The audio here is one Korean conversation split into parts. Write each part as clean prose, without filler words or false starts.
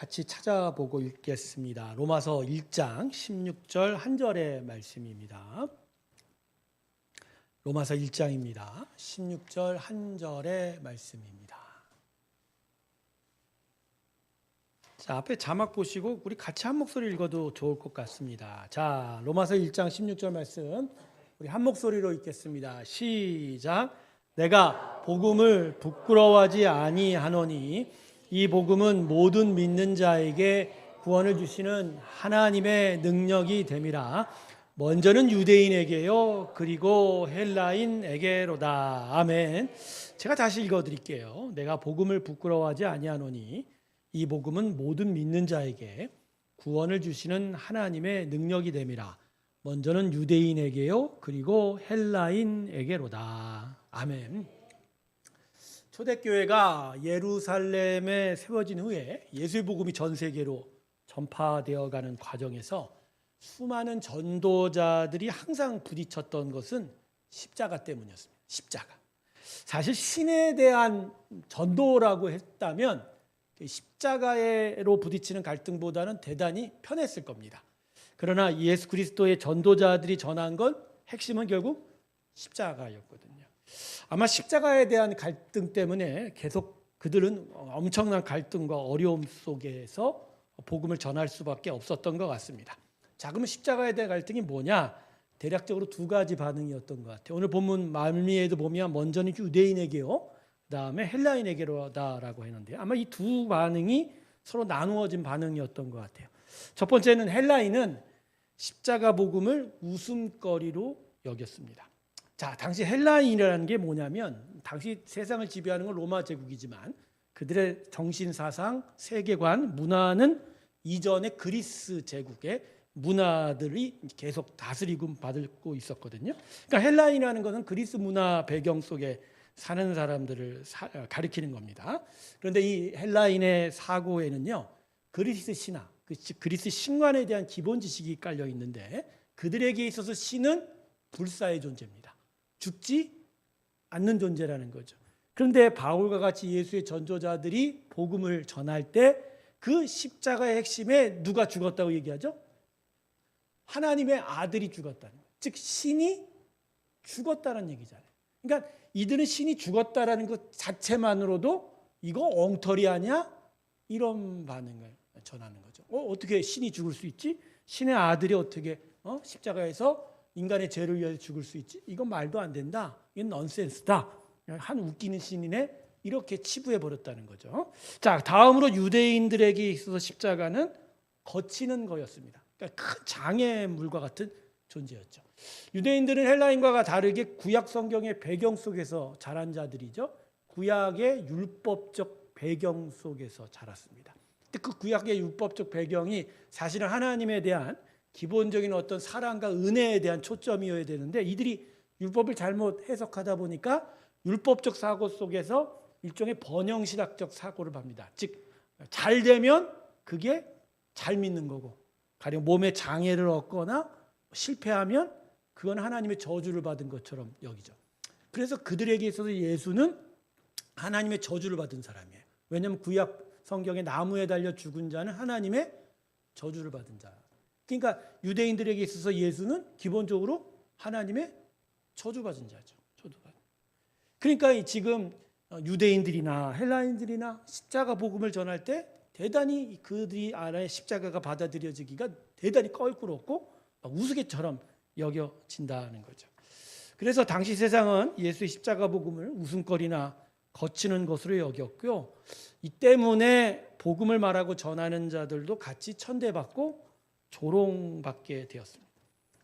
같이 찾아보고 읽겠습니다. 로마서 1장 16절 한 절의 말씀입니다. 로마서 1장입니다. 16절 한 절의 말씀입니다. 자, 앞에 자막 보시고 우리 같이 한 목소리 읽어도 좋을 것 같습니다. 자, 로마서 1장 16절 말씀 우리 한 목소리로 읽겠습니다. 시작. 내가 복음을 부끄러워하지 아니하노니 이 복음은 모든 믿는 자에게 구원을 주시는 하나님의 능력이 됨이라. 먼저는 유대인에게요, 그리고 헬라인에게로다. 아멘. 제가 다시 읽어드릴게요. 내가 복음을 부끄러워하지 아니하노니 이 복음은 모든 믿는 자에게 구원을 주시는 하나님의 능력이 됨이라. 먼저는 유대인에게요, 그리고 헬라인에게로다. 아멘. 초대교회가 예루살렘에 세워진 후에 예수의 복음이 전 세계로 전파되어 가는 과정에서 수많은 전도자들이 항상 부딪혔던 것은 십자가 때문이었습니다. 십자가. 사실 신에 대한 전도라고 했다면 십자가로 부딪히는 갈등보다는 대단히 편했을 겁니다. 그러나 예수 그리스도의 전도자들이 전한 건 핵심은 결국 십자가였거든요. 아마 십자가에 대한 갈등 때문에 계속 그들은 엄청난 갈등과 어려움 속에서 복음을 전할 수밖에 없었던 것 같습니다. 자, 그러면 십자가에 대한 갈등이 뭐냐? 대략적으로 두 가지 반응이었던 것 같아요. 오늘 본문 말미에도 보면 먼저는 유대인에게요, 그다음에 헬라인에게로다라고 했는데요. 아마 이 두 반응이 서로 나누어진 반응이었던 것 같아요. 첫 번째는 헬라인은 십자가 복음을 웃음거리로 여겼습니다. 자, 당시 헬라인이라는 게 뭐냐면 당시 세상을 지배하는 건 로마 제국이지만 그들의 정신 사상, 세계관, 문화는 이전의 그리스 제국의 문화들이 계속 다스리고 받고 있었거든요. 그러니까 헬라인이라는 것은 그리스 문화 배경 속에 사는 사람들을 가리키는 겁니다. 그런데 이 헬라인의 사고에는요, 그리스 신화, 그리스 신관에 대한 기본 지식이 깔려 있는데 그들에게 있어서 신은 불사의 존재입니다. 죽지 않는 존재라는 거죠. 그런데 바울과 같이 예수의 전도자들이 복음을 전할 때 그 십자가의 핵심에 누가 죽었다고 얘기하죠? 하나님의 아들이 죽었다는 거예요. 즉 신이 죽었다는 얘기잖아요. 그러니까 이들은 신이 죽었다라는 것 자체만으로도 이거 엉터리 아니야? 이런 반응을 전하는 거죠. 어떻게 신이 죽을 수 있지? 신의 아들이 어떻게 십자가에서 인간의 죄를 위해서 죽을 수 있지? 이건 말도 안 된다. 이건 넌센스다. 한 웃기는 신이네. 이렇게 치부해 버렸다는 거죠. 자, 다음으로 유대인들에게 있어서 십자가는 거치는 거였습니다. 그러니까 큰 장애물과 같은 존재였죠. 유대인들은 헬라인과 다르게 구약 성경의 배경 속에서 자란 자들이죠. 구약의 율법적 배경 속에서 자랐습니다. 근데 그 구약의 율법적 배경이 사실은 하나님에 대한 기본적인 어떤 사랑과 은혜에 대한 초점이어야 되는데 이들이 율법을 잘못 해석하다 보니까 율법적 사고 속에서 일종의 번영신학적 사고를 합니다. 즉 잘 되면 그게 잘 믿는 거고, 가령 몸에 장애를 얻거나 실패하면 그건 하나님의 저주를 받은 것처럼 여기죠. 그래서 그들에게 있어서 예수는 하나님의 저주를 받은 사람이에요. 왜냐하면 구약 성경에 나무에 달려 죽은 자는 하나님의 저주를 받은 자. 그러니까 유대인들에게 있어서 예수는 기본적으로 하나님의 저주받은 자죠. 저주받은. 그러니까 지금 유대인들이나 헬라인들이나 십자가 복음을 전할 때 대단히 그들이 안에 십자가가 받아들여지기가 대단히 껄끄럽고 우스개처럼 여겨진다는 거죠. 그래서 당시 세상은 예수의 십자가 복음을 웃음거리나 거치는 것으로 여겼고요. 이 때문에 복음을 말하고 전하는 자들도 같이 천대받고 조롱받게 되었습니다.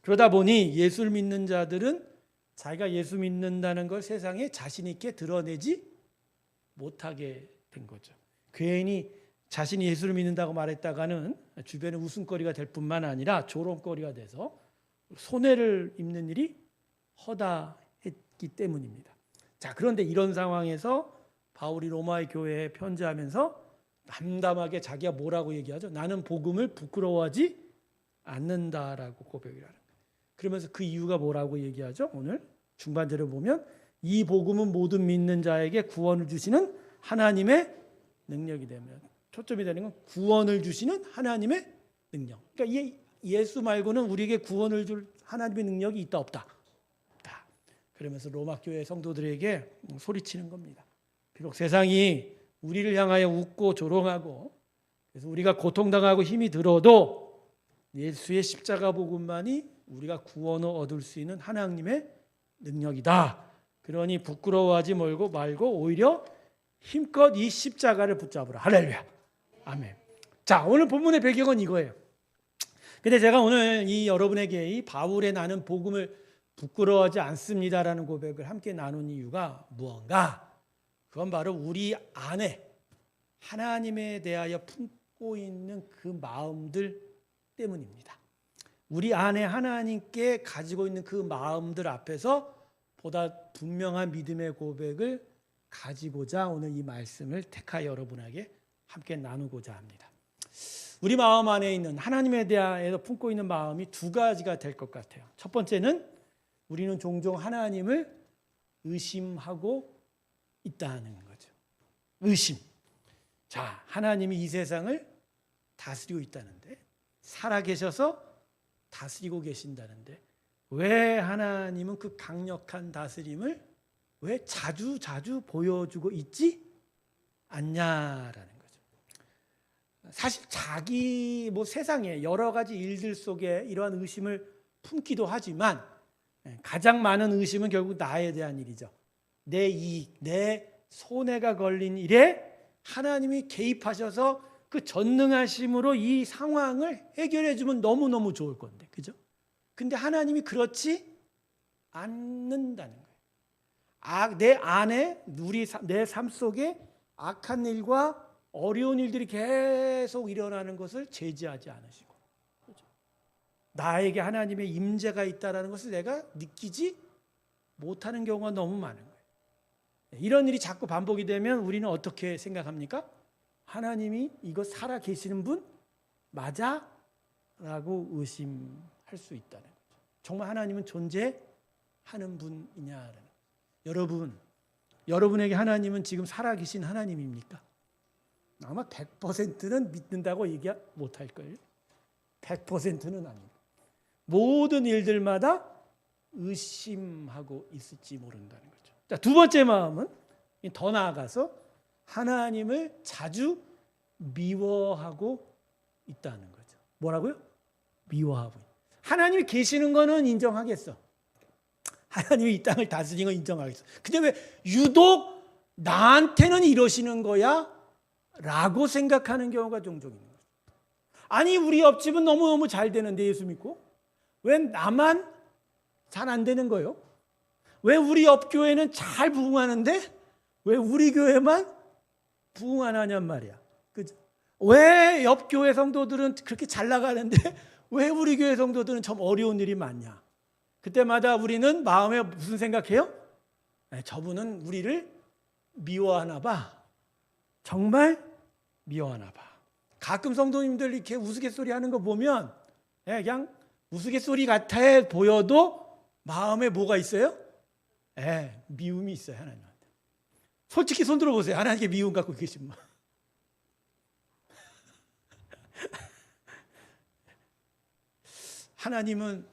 그러다 보니 예수를 믿는 자들은 자기가 예수 믿는다는 걸 세상에 자신 있게 드러내지 못하게 된 거죠. 괜히 자신이 예수를 믿는다고 말했다가는 주변에 웃음거리가 될 뿐만 아니라 조롱거리가 돼서 손해를 입는 일이 허다했기 때문입니다. 자, 그런데 이런 상황에서 바울이 로마의 교회에 편지하면서 담담하게 자기가 뭐라고 얘기하죠? 나는 복음을 부끄러워하지 않는다라고 고백을 하는 거예요. 그러면서 그 이유가 뭐라고 얘기하죠? 오늘 중반절에 보면 이 복음은 모든 믿는 자에게 구원을 주시는 하나님의 능력이 되면 초점이 되는 건 구원을 주시는 하나님의 능력. 그러니까 이 예수 말고는 우리에게 구원을 줄 하나님의 능력이 있다 없다. 없다. 그러면서 로마 교회 성도들에게 소리치는 겁니다. 비록 세상이 우리를 향하여 웃고 조롱하고 그래서 우리가 고통당하고 힘이 들어도 예수의 십자가 복음만이 우리가 구원을 얻을 수 있는 하나님의 능력이다. 그러니 부끄러워하지 말고 오히려 힘껏 이 십자가를 붙잡으라. 할렐루야. 아멘. 자, 오늘 본문의 배경은 이거예요. 근데 제가 오늘 이 여러분에게 이 바울의 나는 복음을 부끄러워하지 않습니다라는 고백을 함께 나눈 이유가 무언가? 그건 바로 우리 안에 하나님에 대하여 품고 있는 그 마음들 때문입니다. 우리 안에 하나님께 가지고 있는 그 마음들 앞에서 보다 분명한 믿음의 고백을 가지고자 오늘 이 말씀을 택하여 여러분에게 함께 나누고자 합니다. 우리 마음 안에 있는 하나님에 대하여 품고 있는 마음이 두 가지가 될 것 같아요. 첫 번째는 우리는 종종 하나님을 의심하고 있다는 거죠. 의심. 자, 하나님이 이 세상을 다스리고 있다는데, 살아계셔서 다스리고 계신다는데 왜 하나님은 그 강력한 다스림을 왜 자주 보여주고 있지 않냐라는 거죠. 사실 자기 세상에 여러 가지 일들 속에 이러한 의심을 품기도 하지만 가장 많은 의심은 결국 나에 대한 일이죠. 내 이익, 내 손해가 걸린 일에 하나님이 개입하셔서 그 전능하심으로 이 상황을 해결해 주면 너무너무 좋을 건데. 그죠? 근데 하나님이 그렇지 않는다는 거예요. 내 안에 내 삶 속에 악한 일과 어려운 일들이 계속 일어나는 것을 제지하지 않으시고, 그죠? 나에게 하나님의 임재가 있다는 것을 내가 느끼지 못하는 경우가 너무 많은 거예요. 이런 일이 자꾸 반복이 되면 우리는 어떻게 생각합니까? 하나님이 이거 살아 계시는 분 맞아? 라고 의심할 수 있다는 거죠. 정말 하나님은 존재하는 분이냐라는 거죠. 여러분에게 하나님은 지금 살아 계신 하나님입니까? 아마 100%는 믿는다고 얘기 못할 거예요. 100%는 아닙니다. 모든 일들마다 의심하고 있을지 모른다는 거죠. 자, 두 번째 마음은 더 나아가서 하나님을 자주 미워하고 있다는 거죠. 뭐라고요? 미워하고. 하나님이 계시는 거는 인정하겠어. 하나님이 이 땅을 다스리는 건 인정하겠어. 근데 왜 유독 나한테는 이러시는 거야? 라고 생각하는 경우가 종종 있는 거죠. 아니, 우리 옆집은 너무너무 잘 되는데 예수 믿고 왜 나만 잘 안 되는 거예요? 왜 우리 옆 교회는 잘 부흥하는데 왜 우리 교회만 부흥 안 하냔 말이야. 그죠? 왜 옆 교회 성도들은 그렇게 잘 나가는데 왜 우리 교회 성도들은 참 어려운 일이 많냐? 그때마다 우리는 마음에 무슨 생각해요? 저분은 우리를 미워하나 봐. 정말 미워하나 봐. 가끔 성도님들 이렇게 우스갯소리 하는 거 보면 그냥 우스갯소리 같아 보여도 마음에 뭐가 있어요? 미움이 있어요, 하나님한테. 솔직히 손 들어보세요. 하나님께 미움 갖고 계신 분. 하나님은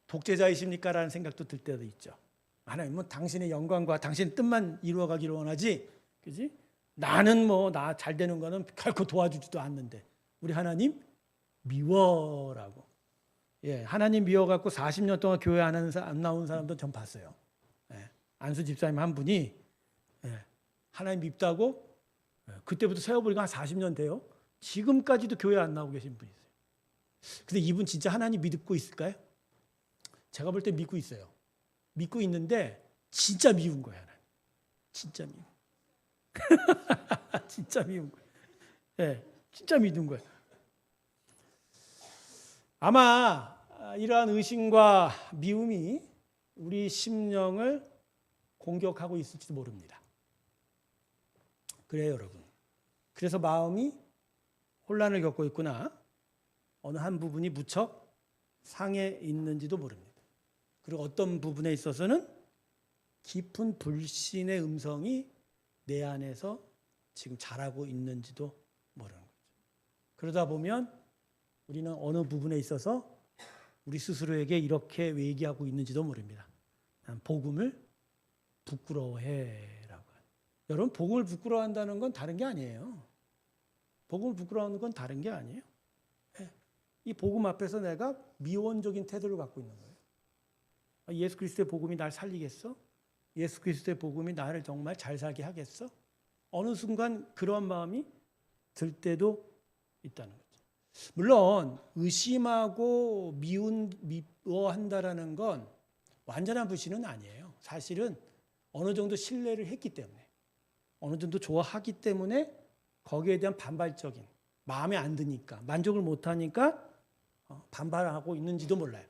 독재자이십니까? 라는 생각도 들 때도 있죠. 하나님은 당신의 영광과 당신의 뜻만 이루어가기를 원하지, 그지? 나는 나 잘 되는 거는 결코 도와주지도 않는데 우리 하나님 미워라고. 하나님 미워갖고 40년 동안 교회 안 나온 사람도 전 봤어요. 안수 집사님 한 분이 하나님 밉다고 그때부터 세워보니까 한 40년 돼요. 지금까지도 교회 안 나오고 계신 분이 있어요. 근데 이분 진짜 하나님 믿고 있을까요? 제가 볼 때 믿고 있어요. 믿고 있는데 진짜 미운 거야. 진짜 미운. 진짜 미운 거야. 진짜 믿은 거야. 아마 이러한 의심과 미움이 우리 심령을 공격하고 있을지도 모릅니다. 그래요, 여러분. 그래서 마음이 혼란을 겪고 있구나. 어느 한 부분이 무척 상해 있는지도 모릅니다. 그리고 어떤 부분에 있어서는 깊은 불신의 음성이 내 안에서 지금 자라고 있는지도 모릅니다. 그러다 보면 우리는 어느 부분에 있어서 우리 스스로에게 이렇게 얘기하고 있는지도 모릅니다. 난 복음을 부끄러워해라고. 여러분, 복음을 부끄러워한다는 건 다른 게 아니에요. 복음을 부끄러워하는 건 다른 게 아니에요. 이 복음 앞에서 내가 미원적인 태도를 갖고 있는 거예요. 예수 그리스도의 복음이 날 살리겠어? 예수 그리스도의 복음이 나를 정말 잘 살게 하겠어? 어느 순간 그런 마음이 들 때도 있다는 거죠. 물론 의심하고 미워한다라는 건 완전한 불신은 아니에요. 사실은 어느 정도 신뢰를 했기 때문에, 어느 정도 좋아하기 때문에 거기에 대한 반발적인, 마음에 안 드니까, 만족을 못하니까 반발하고 있는지도 몰라요.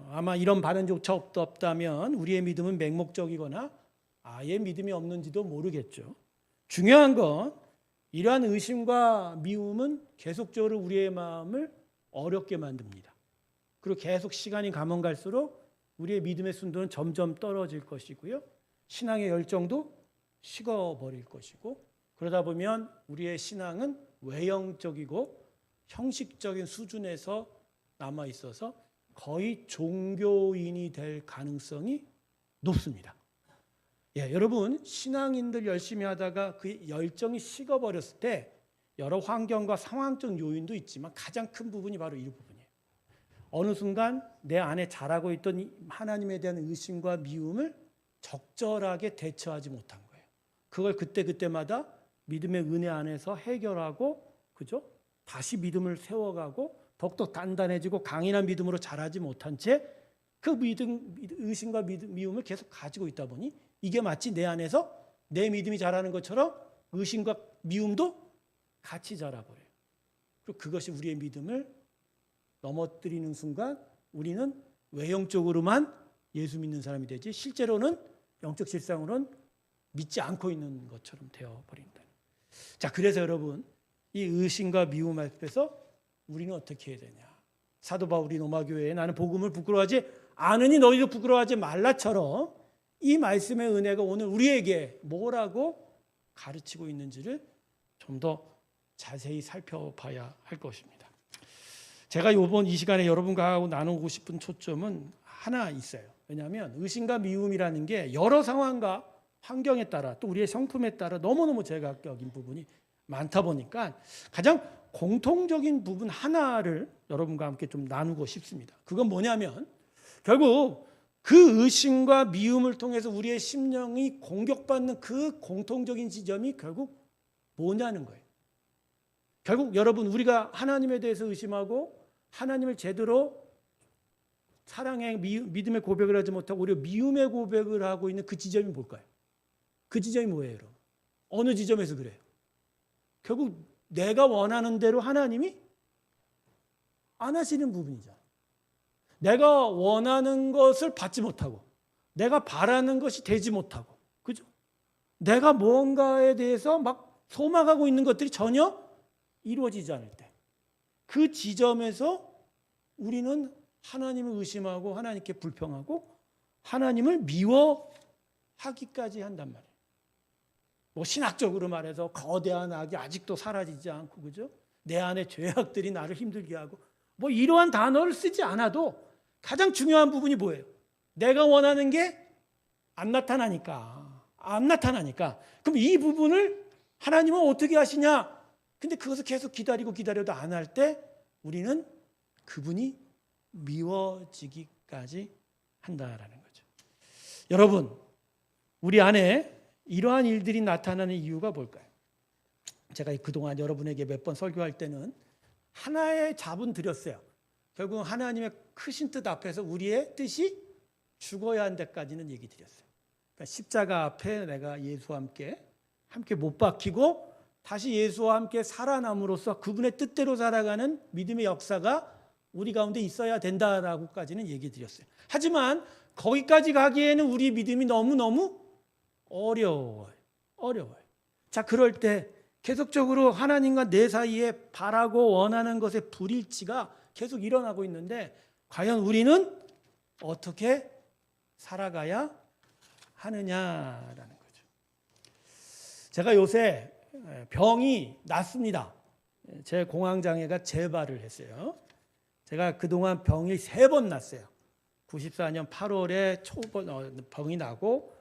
아마 이런 반응조차 없다면 우리의 믿음은 맹목적이거나 아예 믿음이 없는지도 모르겠죠. 중요한 건 이러한 의심과 미움은 계속적으로 우리의 마음을 어렵게 만듭니다. 그리고 계속 시간이 가면 갈수록 우리의 믿음의 순도는 점점 떨어질 것이고요. 신앙의 열정도 식어버릴 것이고, 그러다 보면 우리의 신앙은 외형적이고 형식적인 수준에서 남아 있어서 거의 종교인이 될 가능성이 높습니다. 여러분, 신앙인들 열심히 하다가 그 열정이 식어버렸을 때 여러 환경과 상황적 요인도 있지만 가장 큰 부분이 바로 이 부분이에요. 어느 순간 내 안에 자라고 있던 하나님에 대한 의심과 미움을 적절하게 대처하지 못한 거예요. 그걸 그때마다 믿음의 은혜 안에서 해결하고, 그죠? 다시 믿음을 세워가고 더욱더 단단해지고 강인한 믿음으로 자라지 못한 채 그 의심과 미움을 계속 가지고 있다 보니 이게 마치 내 안에서 내 믿음이 자라는 것처럼 의심과 미움도 같이 자라버려요. 그리고 그것이 우리의 믿음을 넘어뜨리는 순간 우리는 외형적으로만 예수 믿는 사람이 되지 실제로는 영적 실상으로는 믿지 않고 있는 것처럼 되어버린다. 자, 그래서 여러분, 이 의심과 미움 앞에서 우리는 어떻게 해야 되냐. 사도 바울이 로마교회에 나는 복음을 부끄러워하지 않으니 너희도 부끄러워하지 말라처럼 이 말씀의 은혜가 오늘 우리에게 뭐라고 가르치고 있는지를 좀 더 자세히 살펴봐야 할 것입니다. 제가 이번 이 시간에 여러분과 나누고 싶은 초점은 하나 있어요. 왜냐하면 의심과 미움이라는 게 여러 상황과 환경에 따라 또 우리의 성품에 따라 너무너무 제각각인 부분이 많다 보니까 가장 공통적인 부분 하나를 여러분과 함께 좀 나누고 싶습니다. 그건 뭐냐면 결국 그 의심과 미움을 통해서 우리의 심령이 공격받는 그 공통적인 지점이 결국 뭐냐는 거예요. 결국 여러분, 우리가 하나님에 대해서 의심하고 하나님을 제대로 사랑의 믿음의 고백을 하지 못하고 오히려 미움의 고백을 하고 있는 그 지점이 뭘까요? 그 지점이 뭐예요, 여러분? 어느 지점에서 그래요? 결국 내가 원하는 대로 하나님이 안 하시는 부분이잖아. 내가 원하는 것을 받지 못하고 내가 바라는 것이 되지 못하고, 그죠? 내가 뭔가에 대해서 막 소망하고 있는 것들이 전혀 이루어지지 않을 때 그 지점에서 우리는 하나님을 의심하고 하나님께 불평하고 하나님을 미워하기까지 한단 말이에요. 뭐 신학적으로 말해서 거대한 악이 아직도 사라지지 않고, 그죠? 내 안에 죄악들이 나를 힘들게 하고, 뭐 이러한 단어를 쓰지 않아도 가장 중요한 부분이 뭐예요? 내가 원하는 게 안 나타나니까. 그럼 이 부분을 하나님은 어떻게 하시냐? 근데 그것을 계속 기다려도 안 할 때 우리는 그분이 미워지기까지 한다라는 거죠. 여러분, 우리 안에 이러한 일들이 나타나는 이유가 뭘까요? 제가 그동안 여러분에게 몇 번 설교할 때는 하나의 답은 드렸어요. 결국 하나님의 크신 뜻 앞에서 우리의 뜻이 죽어야 한 데까지는 얘기 드렸어요. 그러니까 십자가 앞에 내가 예수와 함께 못 박히고 다시 예수와 함께 살아남으로써 그분의 뜻대로 살아가는 믿음의 역사가 우리 가운데 있어야 된다라고까지는 얘기 드렸어요. 하지만 거기까지 가기에는 우리 믿음이 너무너무 어려워요. 자, 그럴 때 계속적으로 하나님과 내 사이에 바라고 원하는 것의 불일치가 계속 일어나고 있는데 과연 우리는 어떻게 살아가야 하느냐라는 거죠. 제가 요새 병이 났습니다. 제 공황장애가 재발을 했어요. 제가 그동안 병이 3번 났어요. 94년 8월에 병이 나고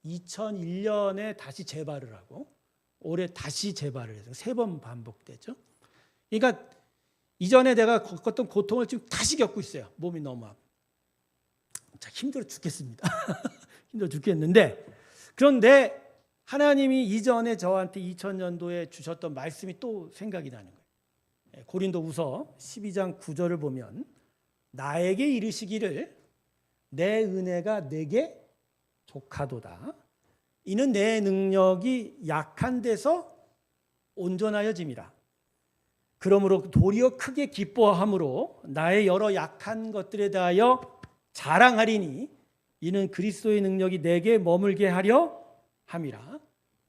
2001년에 다시 재발을 하고 올해 다시 재발을 해서 3번 반복되죠. 그러니까 이전에 내가 겪었던 고통을 지금 다시 겪고 있어요. 몸이 너무 아파. 힘들어 죽겠습니다. 힘들어 죽겠는데 그런데 하나님이 이전에 저한테 2000년도에 주셨던 말씀이 또 생각이 나는 거예요. 고린도후서 12장 9절을 보면 나에게 이르시기를 내 은혜가 내게 족하도다. 이는 내 능력이 약한 데서 온전하여짐이라. 그러므로 도리어 크게 기뻐함으로 나의 여러 약한 것들에 대하여 자랑하리니 이는 그리스도의 능력이 내게 머물게 하려 함이라.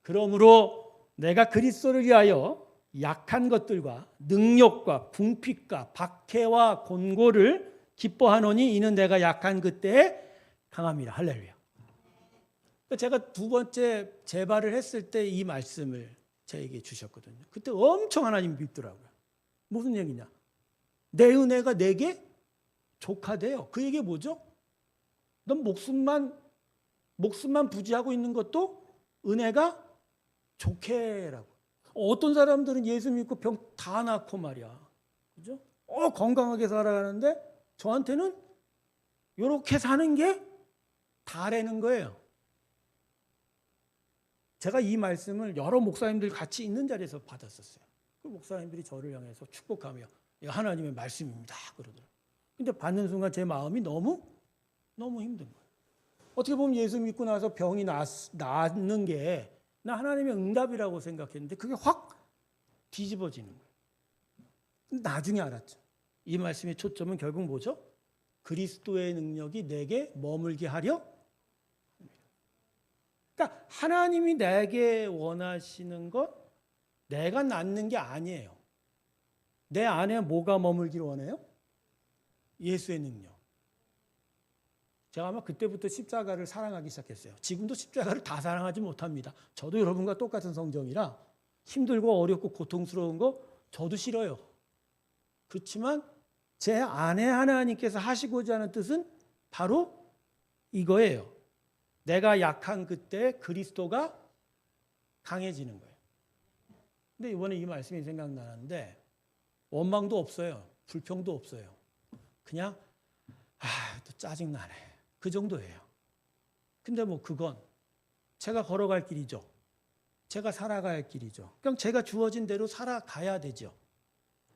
그러므로 내가 그리스도를 위하여 약한 것들과 능력과 궁핍과 박해와 곤고를 기뻐하노니 이는 내가 약한 그때에 강함이라. 할렐루야. 제가 2번째 재발을 했을 때 이 말씀을 저에게 주셨거든요. 그때 엄청 하나님 믿더라고요. 무슨 얘기냐? 내 은혜가 내게 족하대요. 그 얘기 뭐죠? 넌 목숨만 부지하고 있는 것도 은혜가 좋게라고. 어떤 사람들은 예수 믿고 병 다 낫고 말이야. 그죠? 건강하게 살아가는데 저한테는 이렇게 사는 게 다라는 거예요. 제가 이 말씀을 여러 목사님들 같이 있는 자리에서 받았었어요. 그 목사님들이 저를 향해서 축복하며 하나님의 말씀입니다 그러더라고요. 근데 받는 순간 제 마음이 너무 힘든 거예요. 어떻게 보면 예수 믿고 나서 병이 낫는 게 나 하나님의 응답이라고 생각했는데 그게 확 뒤집어지는 거예요. 나중에 알았죠. 이 말씀의 초점은 결국 뭐죠? 그리스도의 능력이 내게 머물게 하려. 그러니까 하나님이 내게 원하시는 것 내가 낳는 게 아니에요. 내 안에 뭐가 머물기를 원해요? 예수의 능력. 제가 아마 그때부터 십자가를 사랑하기 시작했어요. 지금도 십자가를 다 사랑하지 못합니다. 저도 여러분과 똑같은 성정이라 힘들고 어렵고 고통스러운 거 저도 싫어요. 그렇지만 제 안에 하나님께서 하시고자 하는 뜻은 바로 이거예요. 내가 약한 그때 그리스도가 강해지는 거예요. 근데 이번에 이 말씀이 생각나는데 원망도 없어요. 불평도 없어요. 그냥 또 짜증나네. 그 정도예요. 근데 뭐 그건 제가 걸어갈 길이죠. 제가 살아가야 할 길이죠. 그냥 제가 주어진 대로 살아가야 되죠.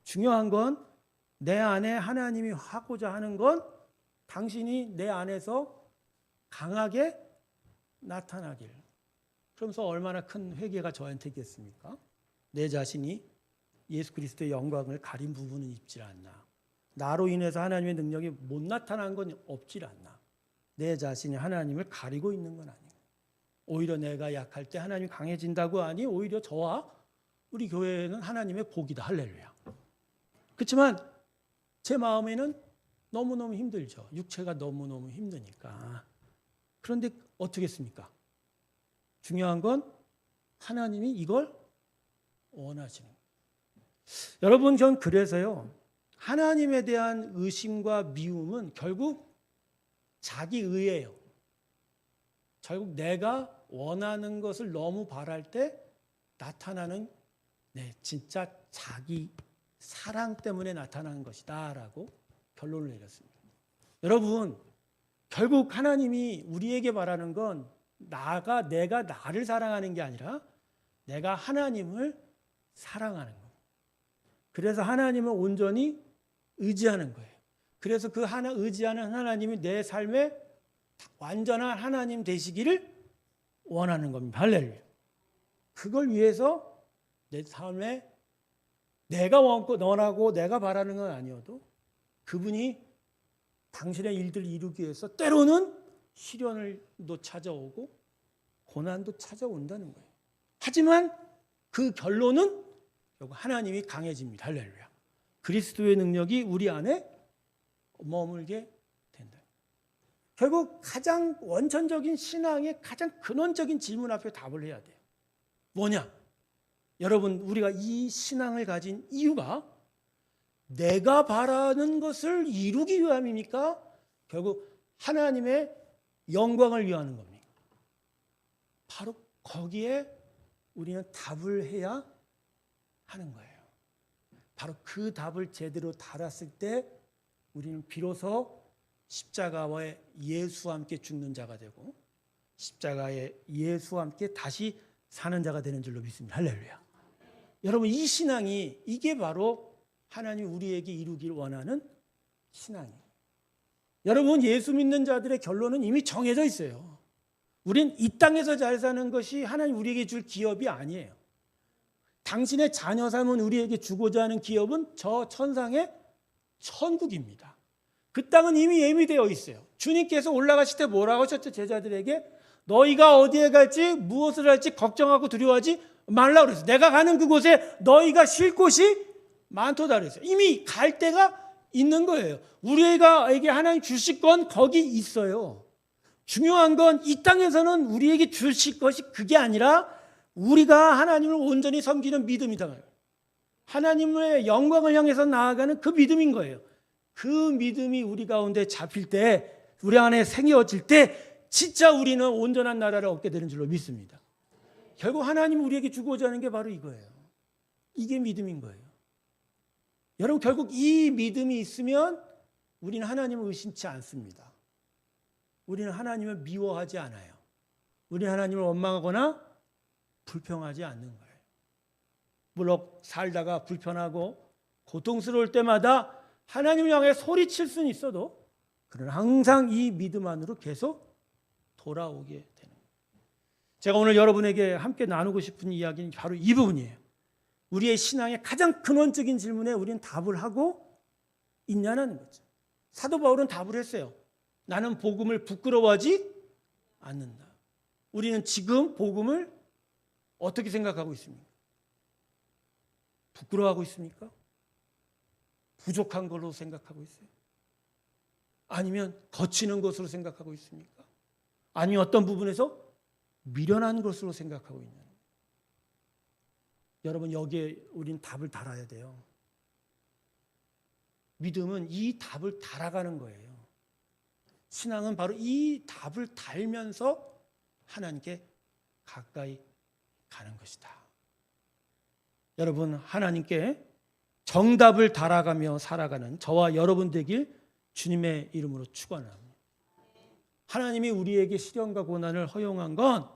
중요한 건 내 안에 하나님이 하고자 하는 건 당신이 내 안에서 강하게 나타나길. 그러면서 얼마나 큰 회개가 저한테 있겠습니까? 내 자신이 예수 그리스도의 영광을 가린 부분은 있질 않나. 나로 인해서 하나님의 능력이 못 나타난 건 없질 않나. 내 자신이 하나님을 가리고 있는 건 아니에요. 오히려 내가 약할 때 하나님이 강해진다고 하니 오히려 저와 우리 교회는 하나님의 복이다. 할렐루야. 그렇지만 제 마음에는 너무너무 힘들죠. 육체가 너무너무 힘드니까. 그런데 어떻겠습니까? 중요한 건 하나님이 이걸 원하시는 거예요. 여러분, 전 그래서요. 하나님에 대한 의심과 미움은 결국 자기 의예요. 결국 내가 원하는 것을 너무 바랄 때 나타나는 진짜 자기 사랑 때문에 나타나는 것이다라고 결론을 내렸습니다. 여러분, 결국 하나님이 우리에게 바라는 건 내가 나를 사랑하는 게 아니라 내가 하나님을 사랑하는 거예요. 그래서 하나님을 온전히 의지하는 거예요. 그래서 그 의지하는 하나님이 내 삶에 완전한 하나님 되시기를 원하는 겁니다. 할렐루야. 그걸 위해서 내 삶에 내가 원하고 내가 바라는 건 아니어도 그분이 당신의 일들을 이루기 위해서 때로는 시련도 찾아오고 고난도 찾아온다는 거예요. 하지만 그 결론은 결국 하나님이 강해집니다. 할렐루야. 그리스도의 능력이 우리 안에 머물게 된다. 결국 가장 원천적인 신앙의 가장 근원적인 질문 앞에 답을 해야 돼요. 뭐냐? 여러분, 우리가 이 신앙을 가진 이유가 내가 바라는 것을 이루기 위함입니까? 결국 하나님의 영광을 위하는 겁니다. 바로 거기에 우리는 답을 해야 하는 거예요. 바로 그 답을 제대로 달았을 때 우리는 비로소 십자가와 예수와 함께 죽는 자가 되고 십자가에 예수와 함께 다시 사는 자가 되는 줄로 믿습니다. 할렐루야. 여러분, 이 신앙이, 이게 바로 하나님이 우리에게 이루길 원하는 신앙이에요. 여러분, 예수 믿는 자들의 결론은 이미 정해져 있어요. 우린 이 땅에서 잘 사는 것이 하나님 우리에게 줄 기업이 아니에요. 당신의 자녀 삶은 우리에게 주고자 하는 기업은 저 천상의 천국입니다. 그 땅은 이미 예비되어 있어요. 주님께서 올라가실 때 뭐라고 하셨죠? 제자들에게 너희가 어디에 갈지 무엇을 할지 걱정하고 두려워하지 말라고 그랬어요. 내가 가는 그곳에 너희가 쉴 곳이 많도다 그랬어요. 이미 갈 데가 있는 거예요. 우리에게 하나님 주실 건 거기 있어요. 중요한 건 이 땅에서는 우리에게 주실 것이 그게 아니라 우리가 하나님을 온전히 섬기는 믿음이다. 하나님의 영광을 향해서 나아가는 그 믿음인 거예요. 그 믿음이 우리 가운데 잡힐 때, 우리 안에 생겨질 때 진짜 우리는 온전한 나라를 얻게 되는 줄로 믿습니다. 결국 하나님 우리에게 주고자 하는 게 바로 이거예요. 이게 믿음인 거예요. 여러분, 결국 이 믿음이 있으면 우리는 하나님을 의심치 않습니다. 우리는 하나님을 미워하지 않아요. 우리는 하나님을 원망하거나 불평하지 않는 거예요. 물론 살다가 불편하고 고통스러울 때마다 하나님을 향해 소리칠 수는 있어도 그러나 항상 이 믿음 안으로 계속 돌아오게 되는 거예요. 제가 오늘 여러분에게 함께 나누고 싶은 이야기는 바로 이 부분이에요. 우리의 신앙의 가장 근원적인 질문에 우리는 답을 하고 있냐는 거죠. 사도 바울은 답을 했어요. 나는 복음을 부끄러워하지 않는다. 우리는 지금 복음을 어떻게 생각하고 있습니까? 부끄러워하고 있습니까? 부족한 걸로 생각하고 있어요? 아니면 거치는 것으로 생각하고 있습니까? 아니면 어떤 부분에서 미련한 것으로 생각하고 있는 거예요? 여러분, 여기에 우린 답을 달아야 돼요. 믿음은 이 답을 달아가는 거예요. 신앙은 바로 이 답을 달면서 하나님께 가까이 가는 것이다. 여러분, 하나님께 정답을 달아가며 살아가는 저와 여러분 되길 주님의 이름으로 축원합니다. 하나님이 우리에게 시련과 고난을 허용한 건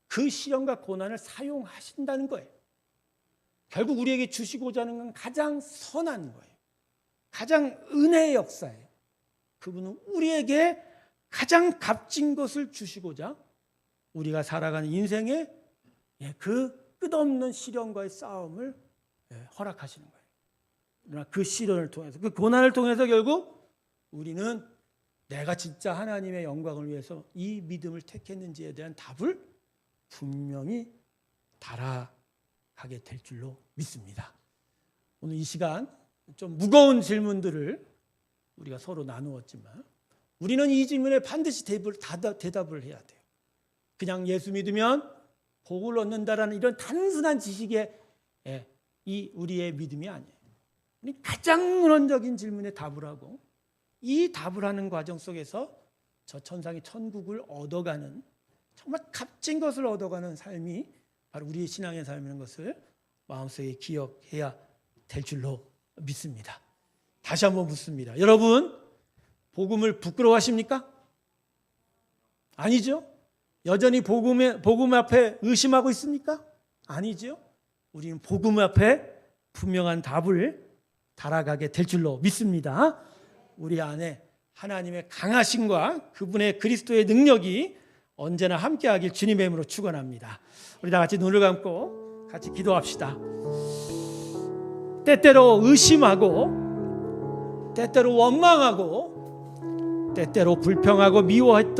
그 시련과 고난을 사용하신다는 거예요. 결국 우리에게 주시고자 하는 건 가장 선한 거예요. 가장 은혜의 역사예요. 그분은 우리에게 가장 값진 것을 주시고자 우리가 살아가는 인생의 그 끝없는 시련과의 싸움을 허락하시는 거예요. 그러나 그 시련을 통해서, 그 고난을 통해서 결국 우리는 내가 진짜 하나님의 영광을 위해서 이 믿음을 택했는지에 대한 답을 분명히 달아가게 될 줄로 믿습니다. 오늘 이 시간 좀 무거운 질문들을 우리가 서로 나누었지만 우리는 이 질문에 반드시 대답을 해야 돼요. 그냥 예수 믿으면 복을 얻는다라는 이런 단순한 지식의 이 우리의 믿음이 아니에요. 우리 가장 근원적인 질문에 답을 하고 이 답을 하는 과정 속에서 저 천상의 천국을 얻어가는 정말 값진 것을 얻어가는 삶이 바로 우리의 신앙의 삶이라는 것을 마음속에 기억해야 될 줄로 믿습니다. 다시 한번 묻습니다. 여러분, 복음을 부끄러워하십니까? 아니죠? 여전히 복음 앞에 의심하고 있습니까? 아니죠? 우리는 복음 앞에 분명한 답을 달아가게 될 줄로 믿습니다. 우리 안에 하나님의 강하심과 그분의 그리스도의 능력이 언제나 함께하길 주님의 이름으로 축원합니다. 우리 다 같이 눈을 감고 같이 기도합시다. 때때로 의심하고 때때로 원망하고 때때로 불평하고 미워했던